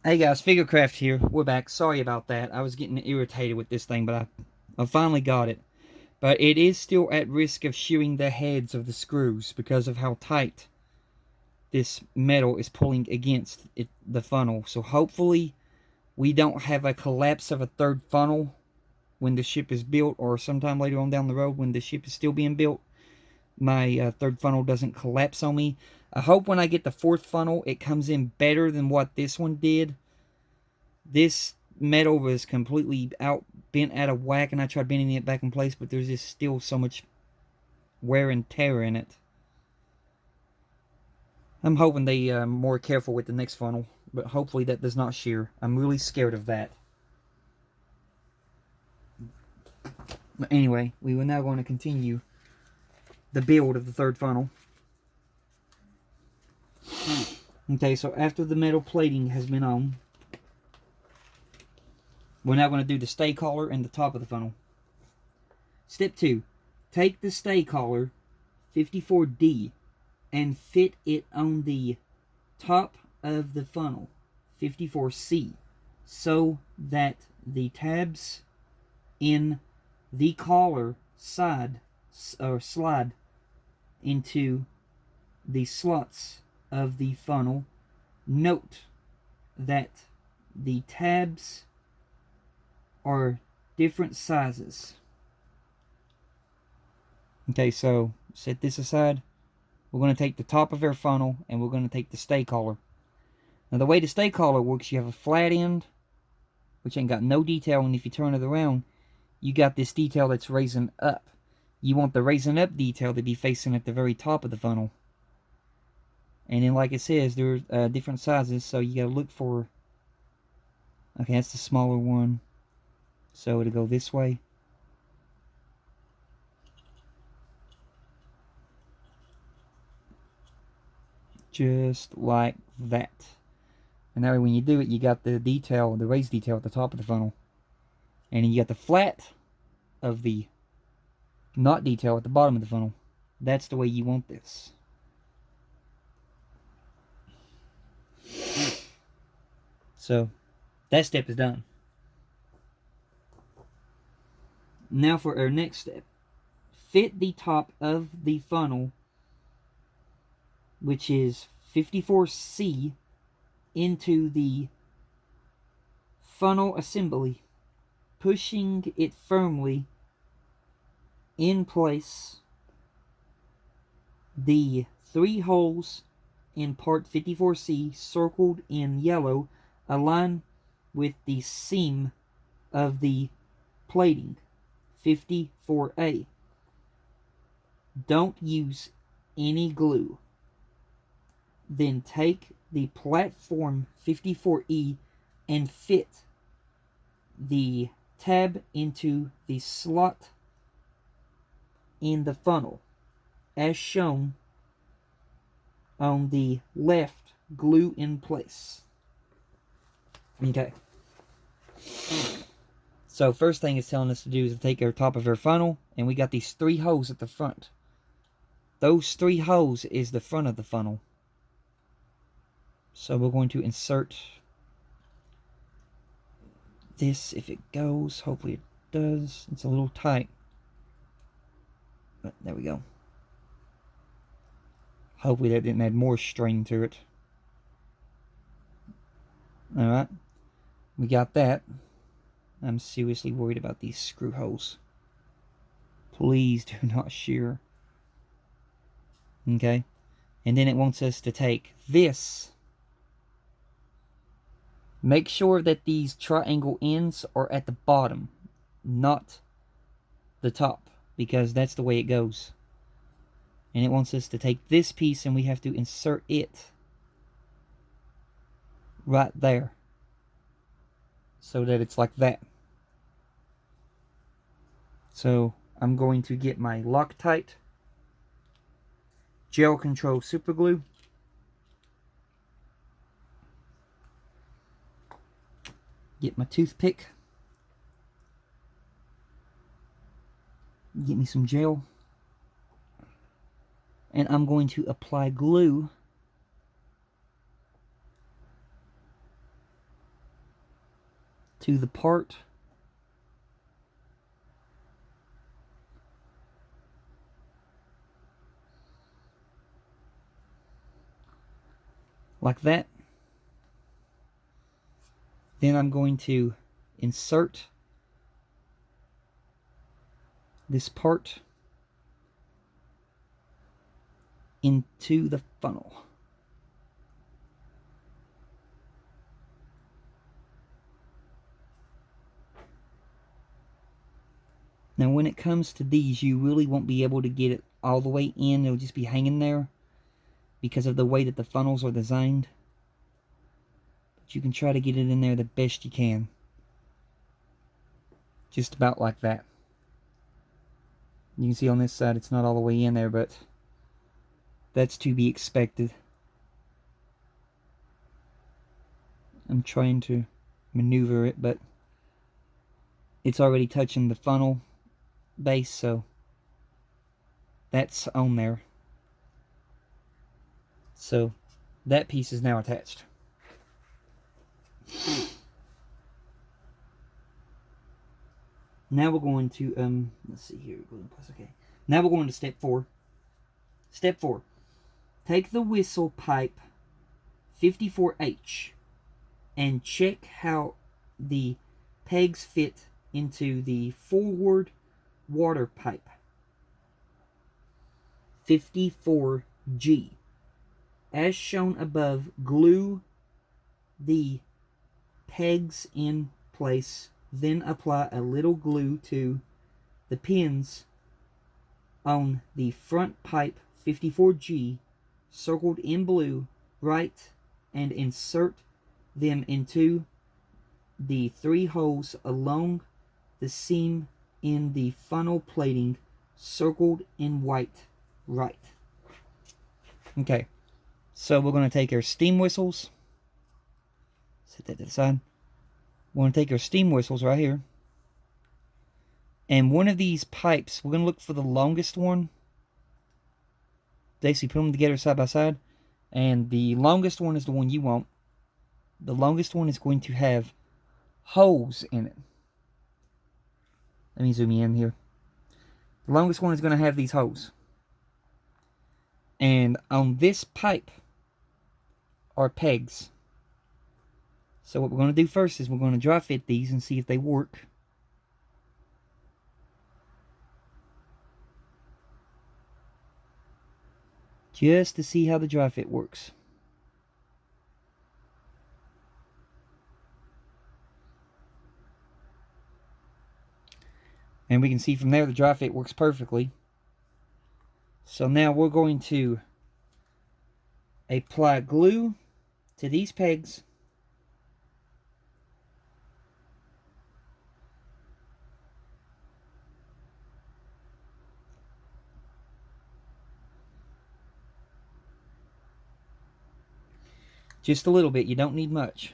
Hey guys, Figurecraft here. We're back. Sorry about that. I was getting irritated with this thing, but I finally got it. But it is still at risk of shearing the heads of the screws because of how tight this metal is pulling against the funnel. So hopefully we don't have a collapse of a third funnel when the ship is built, or sometime later on down the road when the ship is still being built. My third funnel doesn't collapse on me. I hope when I get the fourth funnel it comes in better than what this one did. This metal was completely bent out of whack, and I tried bending it back in place, but there's just still so much wear and tear in it. I'm hoping they are more careful with the next funnel, but hopefully that does not shear. I'm really scared of that. But anyway, we are now going to continue the build of the third funnel. Okay, so after the metal plating has been on, we're now going to do the stay collar and the top of the funnel. Step 2. Take the stay collar 54D and fit it on the top of the funnel 54C so that the tabs in the collar side or slide into the slots of the funnel. Note that the tabs are different sizes. Okay, so set this aside. We're going to take the top of our funnel and we're going to take the stay collar. Now the way the stay collar works, you have a flat end, which ain't got no detail, and if you turn it around, you got this detail that's raising up. You want the raising up detail to be facing at the very top of the funnel. And then, like it says, there are different sizes, so you gotta look for... Okay, that's the smaller one. So it'll go this way. Just like that. And that way when you do it, you got the detail, the raised detail at the top of the funnel. And then you got the flat of the knot detail at the bottom of the funnel. That's the way you want this. So, that step is done. Now for our next step. Fit the top of the funnel, which is 54C, into the funnel assembly, pushing it firmly in place. The 3 holes in part 54C circled in yellow align with the seam of the plating 54A. Don't use any glue. Then take the platform 54E and fit the tab into the slot in the funnel as shown on the left. Glue in place. Okay. So first thing it's telling us to do is to take our top of our funnel, and we got these 3 holes at the front. Those 3 holes is the front of the funnel. So we're going to insert this if it goes. Hopefully it does. It's a little tight. But there we go. Hopefully that didn't add more strain to it. Alright. We got that. I'm seriously worried about these screw holes. Please do not shear. Okay. And then it wants us to take this. Make sure that these triangle ends are at the bottom, not the top, because that's the way it goes. And it wants us to take this piece and we have to insert it right there, so that it's like that. So I'm going to get my Loctite gel control super glue. Get my toothpick. Get me some gel. And I'm going to apply glue to the part like that. Then I'm going to insert this part into the funnel. Now when it comes to these, you really won't be able to get it all the way in. It'll just be hanging there because of the way that the funnels are designed. But you can try to get it in there the best you can. Just about like that. You can see on this side it's not all the way in there, but that's to be expected. I'm trying to maneuver it, but it's already touching the funnel base, so that's on there. So that piece is now attached. Now we're going to let's see here. Okay. Now we're going to step 4. Step 4. Take the whistle pipe 54H and check how the pegs fit into the forward water pipe 54G. As shown above, glue the pegs in place, then apply a little glue to the pins on the front pipe 54G circled in blue, right, and insert them into the 3 holes along the seam in the funnel plating circled in white, right. Okay, so we're going to take our steam whistles, set that to the side. We're going to take our steam whistles right here, and one of these pipes, we're going to look for the longest one. Basically put them together side by side, and the longest one is the one you want. The longest one is going to have holes in it. Let me zoom in here. The longest one is going to have these holes. And on this pipe are pegs. So what we're going to do first is we're going to dry fit these and see if they work. Just to see how the dry fit works. And we can see from there the dry fit works perfectly. So now we're going to apply glue to these pegs. Just a little bit, you don't need much.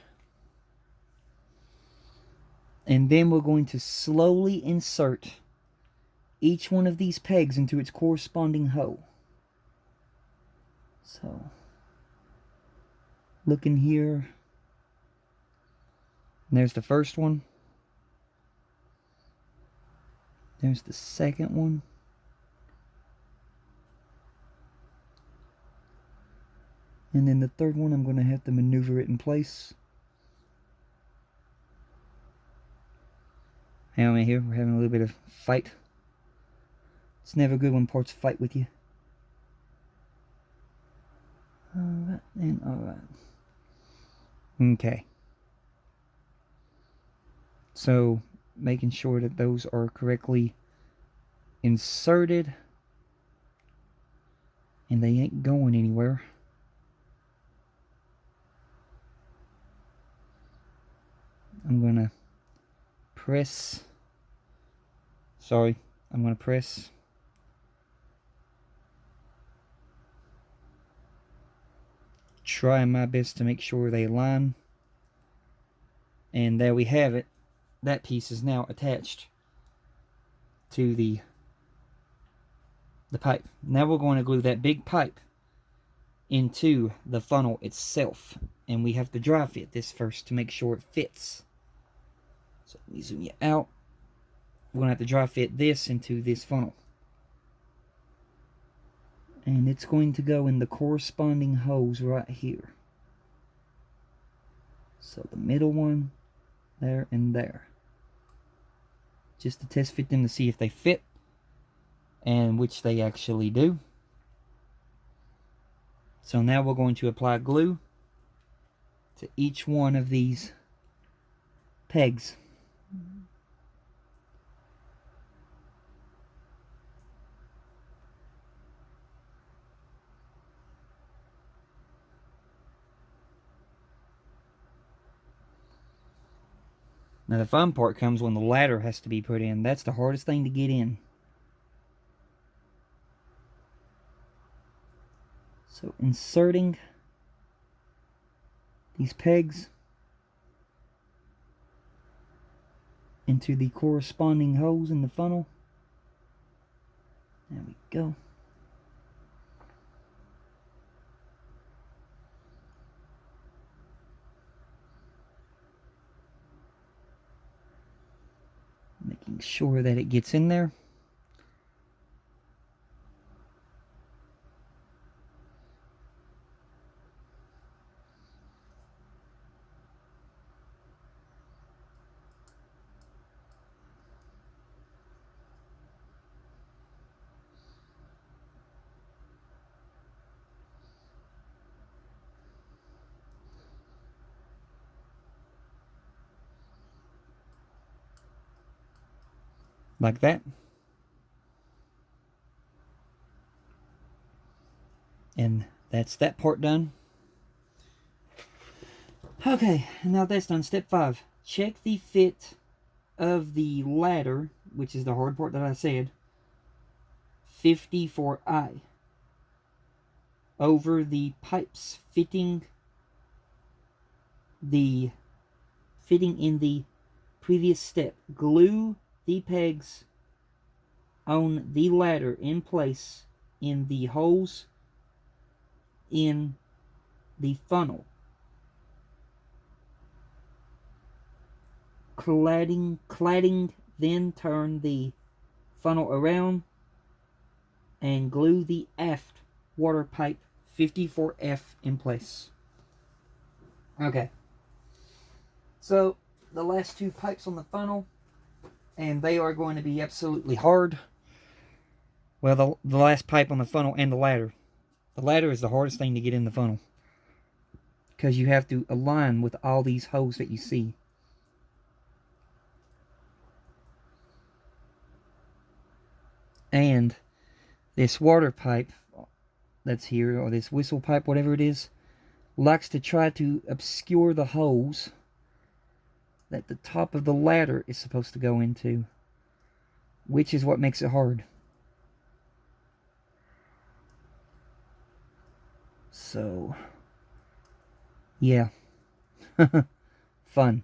And then we're going to slowly insert each one of these pegs into its corresponding hole. So, look in here. And there's the first one. There's the second one. And then the third one, I'm going to have to maneuver it in place. Hang on here, we're having a little bit of fight. It's never good when parts fight with you. Alright, and alright. Okay. So, making sure that those are correctly inserted. And they ain't going anywhere. I'm going to press. I'm going to press. Trying my best to make sure they align. And there we have it. That piece is now attached to the pipe. Now we're going to glue that big pipe into the funnel itself. And we have to dry fit this first to make sure it fits. So let me zoom you out. We're going to have to dry fit this into this funnel. And it's going to go in the corresponding hose right here. So the middle one, there and there. Just to test fit them to see if they fit. And which they actually do. So now we're going to apply glue to each one of these pegs. Now the fun part comes when the ladder has to be put in. That's the hardest thing to get in. So inserting these pegs into the corresponding holes in the funnel. There we go. Making sure that it gets in there. Like that. And that's that part done. Okay, now that's done. Step 5. Check the fit of the ladder, which is the hard part that I said, 50 for I, over the pipes fitting in the previous step. Glue the pegs on the ladder in place in the holes in the funnel. Cladding, then turn the funnel around and glue the aft water pipe 54F in place. Okay. So the last 2 pipes on the funnel, and they are going to be absolutely hard. Well, the last pipe on the funnel and the ladder. The ladder is the hardest thing to get in the funnel, because you have to align with all these holes that you see. And this water pipe that's here, or this whistle pipe, whatever it is, likes to try to obscure the holes that the top of the ladder is supposed to go into, which is what makes it hard. So, yeah. Fun.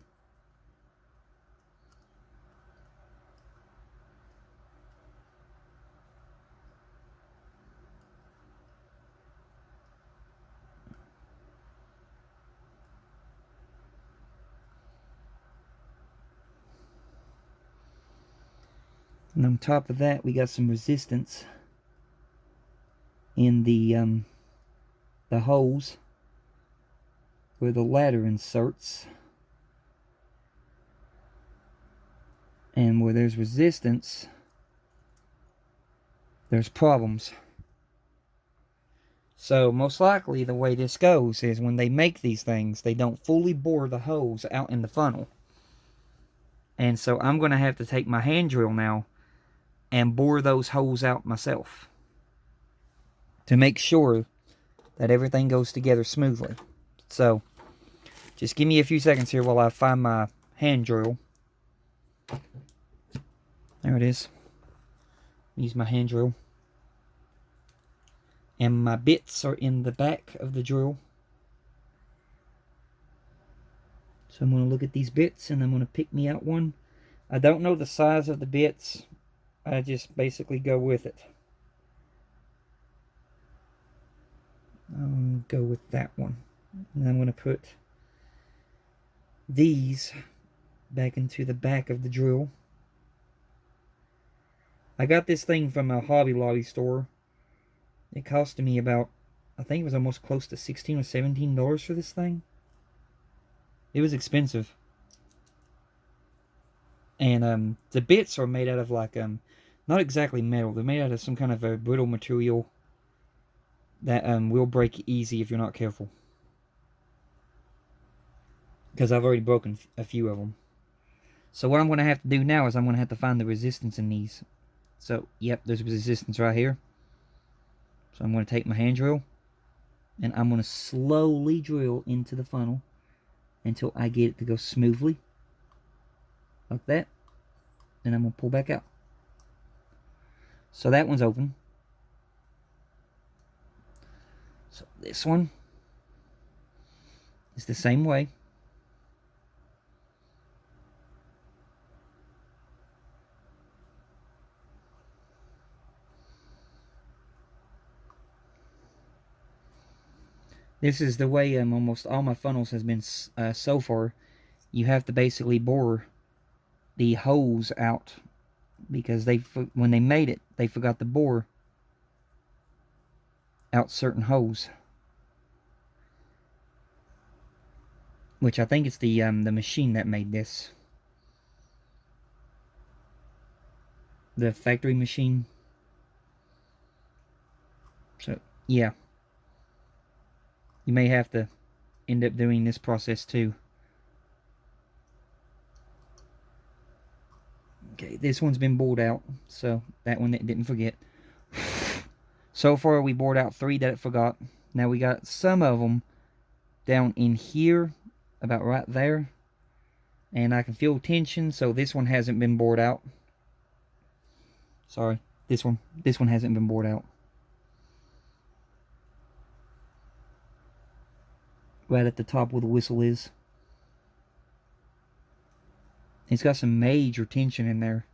And on top of that, we got some resistance in the holes where the ladder inserts. And where there's resistance, there's problems. So most likely the way this goes is when they make these things, they don't fully bore the holes out in the funnel. And so I'm going to have to take my hand drill now and bore those holes out myself to make sure that everything goes together smoothly. So just give me a few seconds here while I find my hand drill. There it is. Use my hand drill. And my bits are in the back of the drill. So I'm going to look at these bits and I'm going to pick me out one. I don't know the size of the bits. I just basically go with it. I'll go with that one. And I'm going to put these back into the back of the drill. I got this thing from a Hobby Lobby store. It cost me about, I think it was almost close to $16 or $17 for this thing. It was expensive. And the bits are made out of like, not exactly metal. They're made out of some kind of a brittle material that will break easy if you're not careful. Because I've already broken a few of them. So what I'm going to have to do now is I'm going to have to find the resistance in these. So, yep, there's resistance right here. So I'm going to take my hand drill, and I'm going to slowly drill into the funnel until I get it to go smoothly. Like that. Then I'm going to pull back out. So that one's open. So this one is the same way. This is the way almost all my funnels has been so far. You have to basically bore the hose out because when they made it, they forgot to bore out certain hose. Which I think it's the machine that made this. The factory machine. So, yeah. You may have to end up doing this process too. Okay, this one's been bored out, so that one didn't forget. So far we bored out 3 that it forgot. Now we got some of them down in here, about right there. And I can feel tension, so this one hasn't been bored out. Sorry, this one hasn't been bored out. Right at the top where the whistle is. It's got some major tension in there.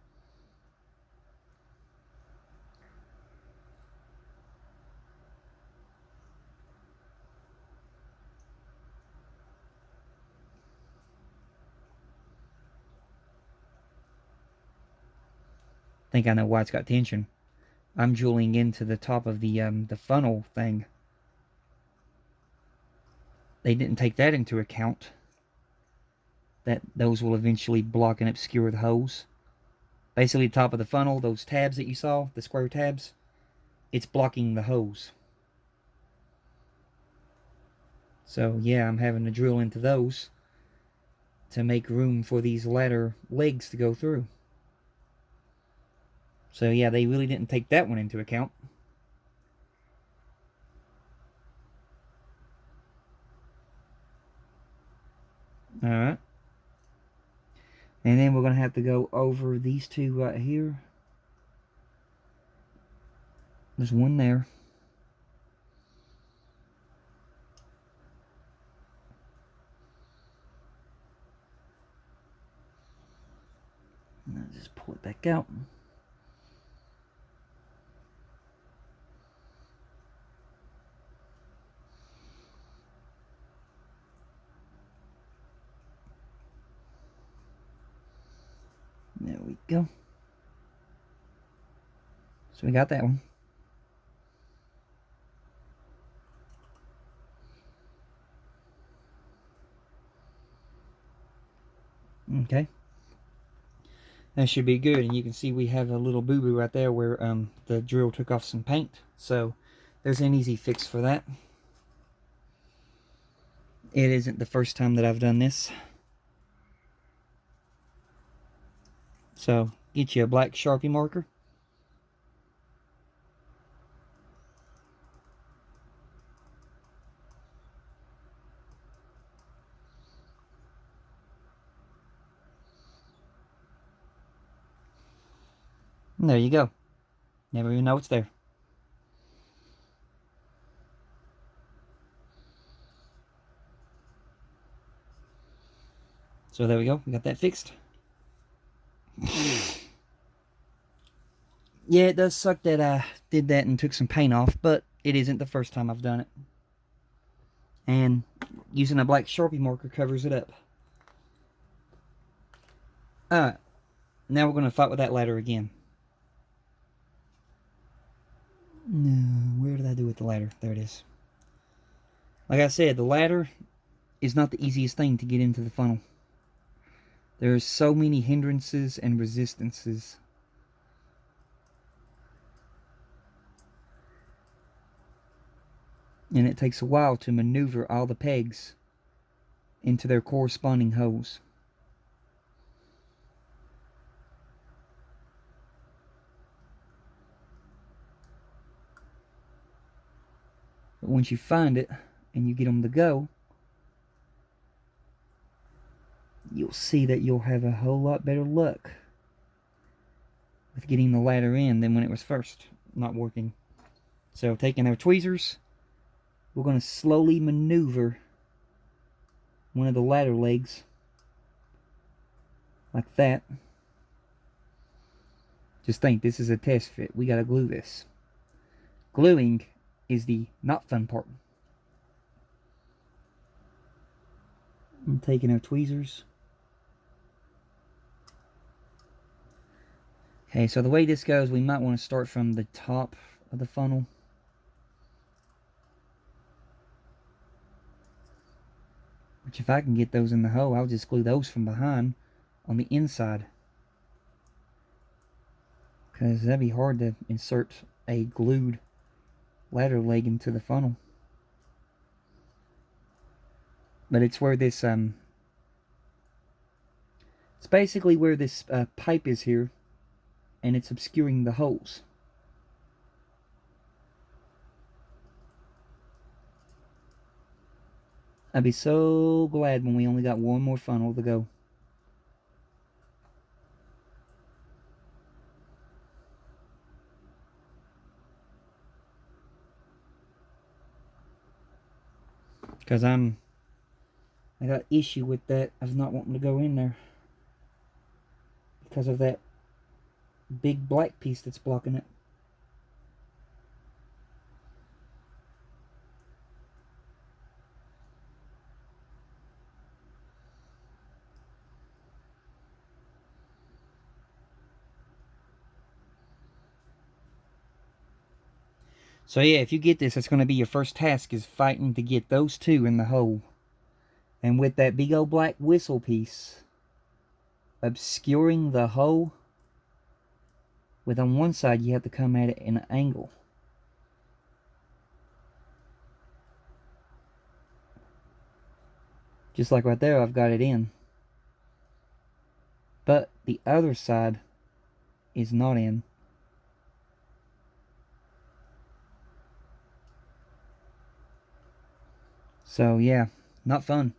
I think I know why it's got tension. I'm drilling into the top of the funnel thing. They didn't take that into account. That those will eventually block and obscure the hose. Basically, the top of the funnel, those tabs that you saw, the square tabs, it's blocking the hose. So, yeah, I'm having to drill into those to make room for these ladder legs to go through. So, yeah, they really didn't take that one into account. Alright. And then we're going to have to go over these two right here. There's one there. And I'll just pull it back out. There we go. So we got that one. Okay. That should be good, and you can see we have a little boo-boo right there where the drill took off some paint. So there's an easy fix for that. It isn't the first time that I've done this. So get you a black Sharpie marker. And there you go. Never even know it's there. So there we go. We got that fixed. Yeah, it does suck that I did that and took some paint off, but it isn't the first time I've done it. And using a black Sharpie marker covers it up. Alright, now we're going to fight with that ladder again. No, where did I do with the ladder? There it is. Like I said, the ladder is not the easiest thing to get into the funnel. There are so many hindrances and resistances. And it takes a while to maneuver all the pegs into their corresponding holes. But once you find it and you get them to go, you'll see that you'll have a whole lot better luck with getting the ladder in than when it was first not working. So taking our tweezers, we're going to slowly maneuver one of the ladder legs like that. Just think, this is a test fit. We got to glue this. Gluing is the not fun part. I'm taking our tweezers. Okay, so the way this goes, we might want to start from the top of the funnel. Which, if I can get those in the hole, I'll just glue those from behind on the inside. Because that'd be hard to insert a glued ladder leg into the funnel. But it's where this, it's basically where this pipe is here. And it's obscuring the holes. I'd be so glad when we only got one more funnel to go. Because I got issue with that of not wanting to go in there. Because of that big black piece that's blocking it. So yeah, if you get this, it's going to be your first task, is fighting to get those two in the hole. And with that big old black whistle piece obscuring the hole, with on one side you have to come at it in an angle. Just like right there, I've got it in. But the other side is not in. So yeah, not fun.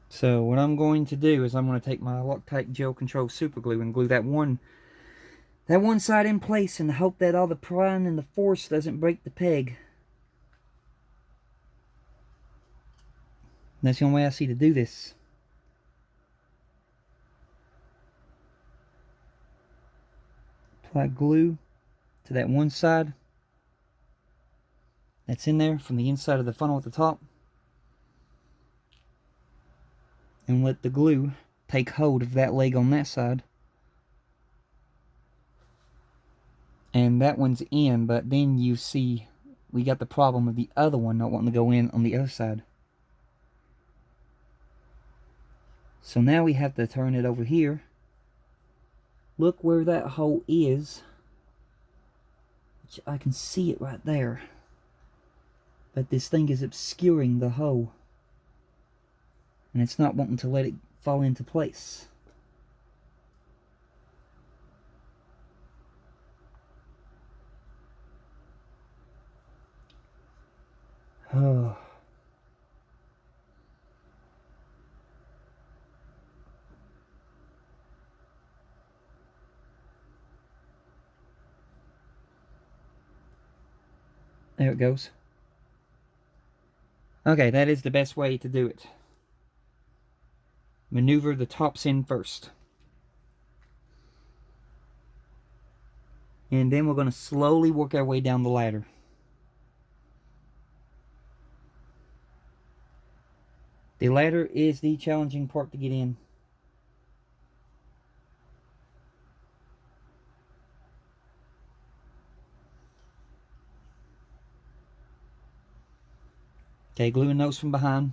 So what I'm going to do is I'm going to take my Loctite Gel Control Super Glue and glue that one side in place, and hope that all the prying and the force doesn't break the peg. And that's the only way I see to do this. Apply glue to that one side that's in there from the inside of the funnel at the top. And let the glue take hold of that leg on that side. And that one's in, but then you see we got the problem of the other one not wanting to go in on the other side. So now we have to turn it over here. Look where that hole is. Which I can see it right there. But this thing is obscuring the hole. And it's not wanting to let it fall into place. Oh. There it goes. Okay, that is the best way to do it. Maneuver the tops in first. And then we're going to slowly work our way down the ladder. The ladder is the challenging part to get in. Okay, gluing those from behind.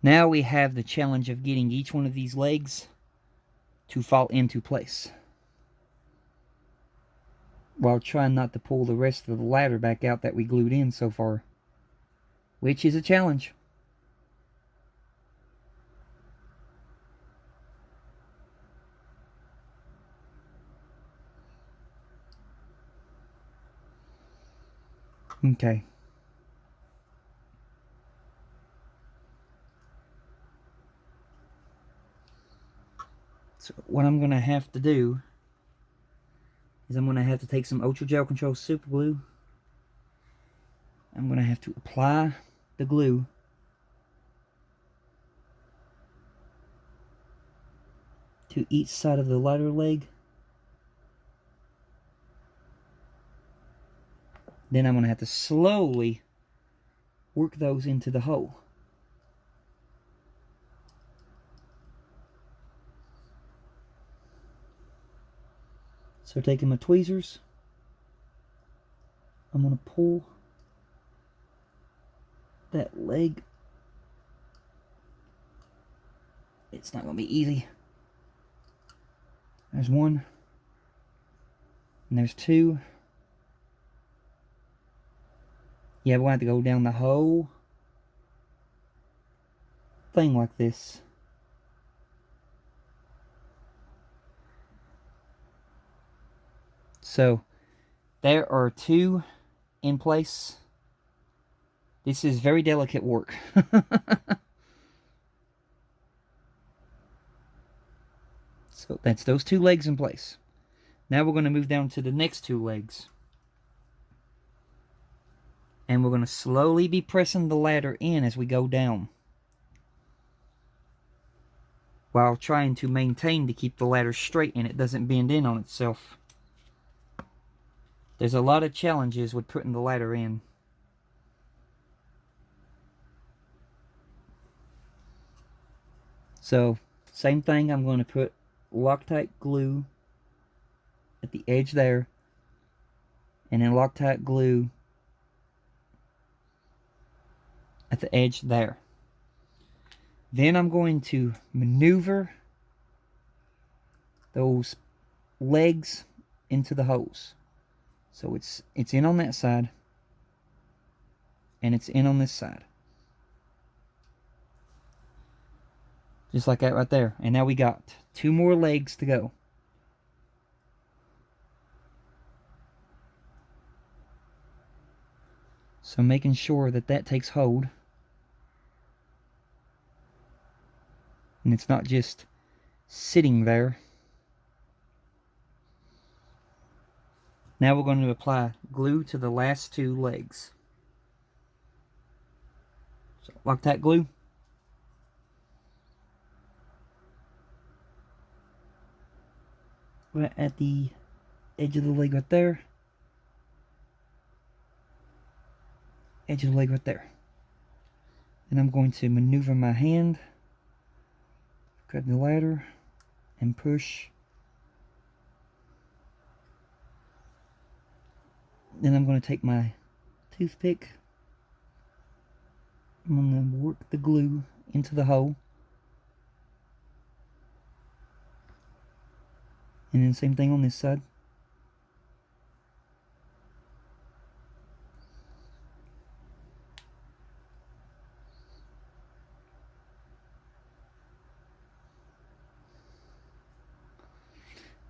Now we have the challenge of getting each one of these legs to fall into place, while trying not to pull the rest of the ladder back out that we glued in so far, which is a challenge. Okay. So what I'm going to have to do is I'm going to have to take some Ultra Gel Control Super Glue. I'm going to have to apply the glue to each side of the ladder leg. Then I'm going to have to slowly work those into the hole. So taking my tweezers, I'm going to pull that leg. It's not going to be easy. There's one. And there's two. Yeah, we're going to have to go down the whole thing like this. So, there are two in place. This is very delicate work. So, that's those two legs in place. Now we're going to move down to the next two legs. And we're going to slowly be pressing the ladder in as we go down, while trying to maintain to keep the ladder straight and it doesn't bend in on itself. There's a lot of challenges with putting the ladder in. So, same thing, I'm going to put Loctite glue at the edge there, and then Loctite glue at the edge there. Then I'm going to maneuver those legs into the holes. So it's in on that side, and it's in on this side. Just like that right there. And now we got two more legs to go. So making sure that that takes hold. And it's not just sitting there. Now we're going to apply glue to the last two legs. So Loctite glue. Right at the edge of the leg right there. Edge of the leg right there. And I'm going to maneuver my hand, grab the ladder, and push. Then I'm going to take my toothpick. I'm going to work the glue into the hole. And then same thing on this side.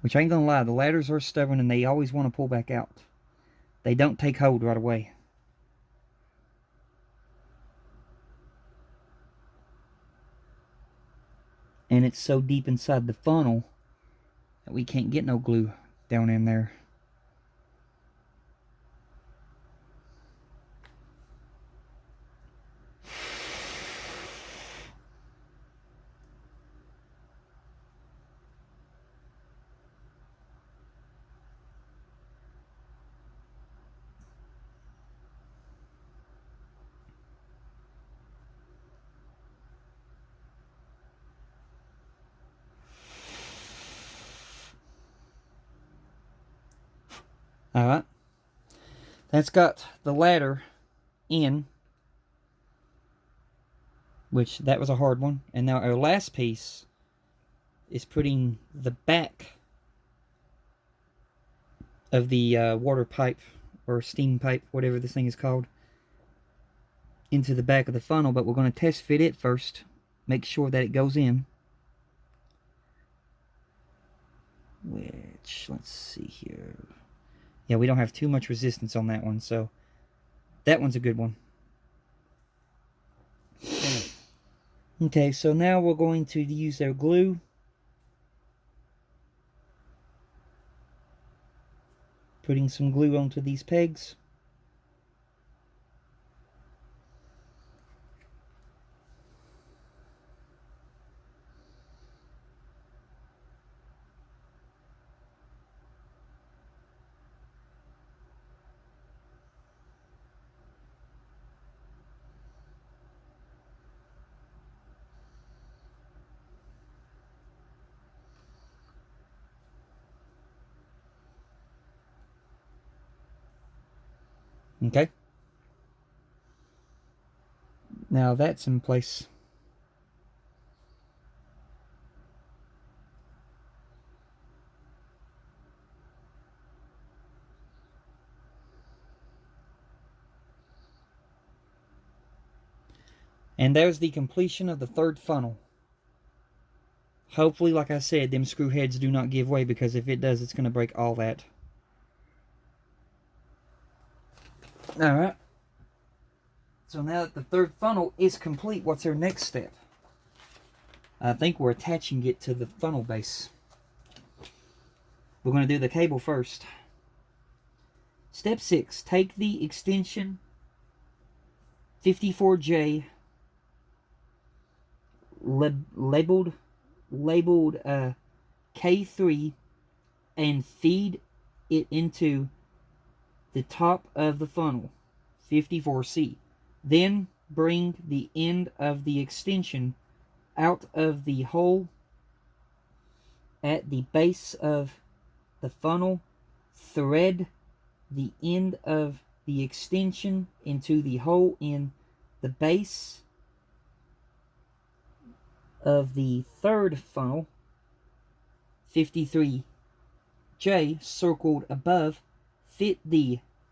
Which I ain't gonna lie, the ladders are stubborn and they always want to pull back out. They don't take hold right away. And it's so deep inside the funnel that we can't get no glue down in there. Alright. That's got the ladder in, which that was a hard one. And now our last piece is putting the back of the water pipe or steam pipe, whatever this thing is called, into the back of the funnel. But we're going to test fit it first, make sure that it goes in. Which, let's see here. Yeah, we don't have too much resistance on that one, so that one's a good one. Okay, so now we're going to use our glue. Putting some glue onto these pegs. Okay. Now that's in place. And there's the completion of the third funnel. Hopefully, like I said, them screw heads do not give way, because if it does, it's going to break all that. Alright. So now that the third funnel is complete, what's our next step? I think we're attaching it to the funnel base. We're going to do the cable first. Step 6. Take the extension 54J labeled K3 and feed it into the top of the funnel 54C. Then bring the end of the extension out of the hole at the base of the funnel. Thread the end of the extension into the hole in the base of the third funnel 53J circled above. Fit the